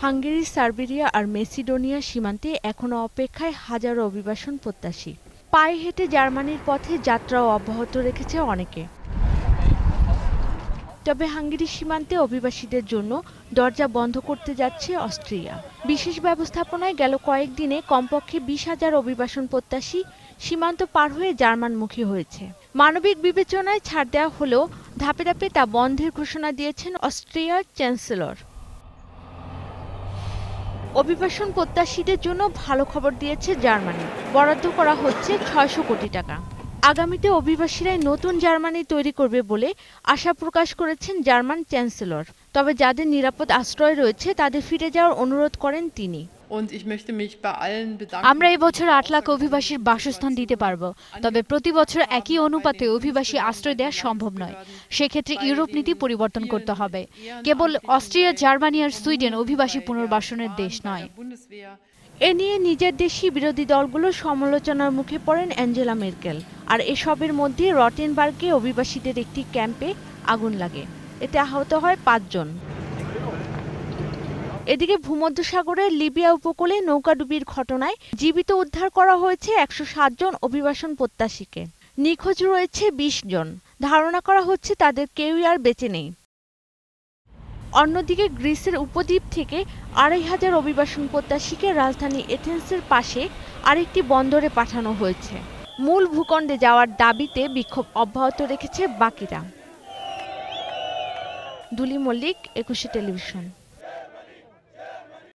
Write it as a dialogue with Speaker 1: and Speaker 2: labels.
Speaker 1: Hungary, Serbia আর Macedonia সীমান্তে এখনো অপেক্ষায় হাজারো অভিবাসন প্রত্যাশী। পায়ে হেঁটে জার্মানির পথে যাত্রাও অব্যাহত রেখেছে অনেকে। তবে হাঙ্গেরি সীমান্তে অভিবাসীদের জন্য দরজা বন্ধ করতে যাচ্ছে অস্ট্রিয়া। বিশেষ ব্যবস্থাপনায় গেল কয়েকদিনে কমপক্ষে ২০,০০০ অভিবাসন প্রত্যাশী সীমান্ত পার হয়ে জার্মানমুখী হয়েছে। মানবিক বিবেচনায় ছাড় দেওয়া হলেও ধাপে ধাপে তা বন্ধের ঘোষণা দিয়েছেন অস্ট্রিয়ার চ্যান্সেলর। অভিবাসন প্রত্যাশীদের জন্য ভালো খবর দিয়েছে জার্মানি। বরাদ্দ করা হচ্ছে ৬০০ কোটি টাকা। আগামীতে অভিবাসীরাই নতুন জার্মানি তৈরি করবে বলে আশা প্রকাশ করেছেন জার্মান চ্যান্সেলর। তবে যাদের নিরাপদ আশ্রয় রয়েছে তাদের ফিরে যাওয়ার অনুরোধ করেন তিনি।
Speaker 2: আমরা এবছর ৮ লাখ অভিবাসীর বাসস্থান দিতে পারব, তবে প্রতি বছর একই অনুপাতে অভিবাসী আশ্রয় দেওয়া সম্ভব নয়। সেক্ষেত্রে ইউরোপ নীতি পরিবর্তন করতে হবে। কেবল অস্ট্রিয়া, জার্মানি আর সুইডেন অভিবাসী পুনর্বাসনের দেশ নয়।
Speaker 1: এ নিয়ে নিজের দেশি বিরোধী দলগুলো সমালোচনার মুখে পড়েন অ্যাঞ্জেলা মেরকেল। আর এসবের মধ্যে রটেনবার্গে অভিবাসীদের একটি ক্যাম্পে আগুন লাগে। এতে আহত হয় ৫ জন। এদিকে ভূমধ্যসাগরের লিবিয়া উপকূলে নৌকাডুবির ঘটনায় জীবিত উদ্ধার করা হয়েছে ১৬০ জন অভিবাসন প্রত্যাশীকে। নিখোঁজ রয়েছে ২০ জন। ধারণা করা হচ্ছে তাদের কেউই আর বেঁচে নেই। অন্যদিকে গ্রিসের উপদ্বীপ থেকে ২৫০০ অভিবাসন প্রত্যাশীকে রাজধানী এথেন্সের পাশে আরেকটি বন্দরে পাঠানো হয়েছে। মূল ভূখণ্ডে যাওয়ার দাবিতে বিক্ষোভ অব্যাহত রেখেছে বাকিরা। দুলি মল্লিক, ২১ টেলিভিশন।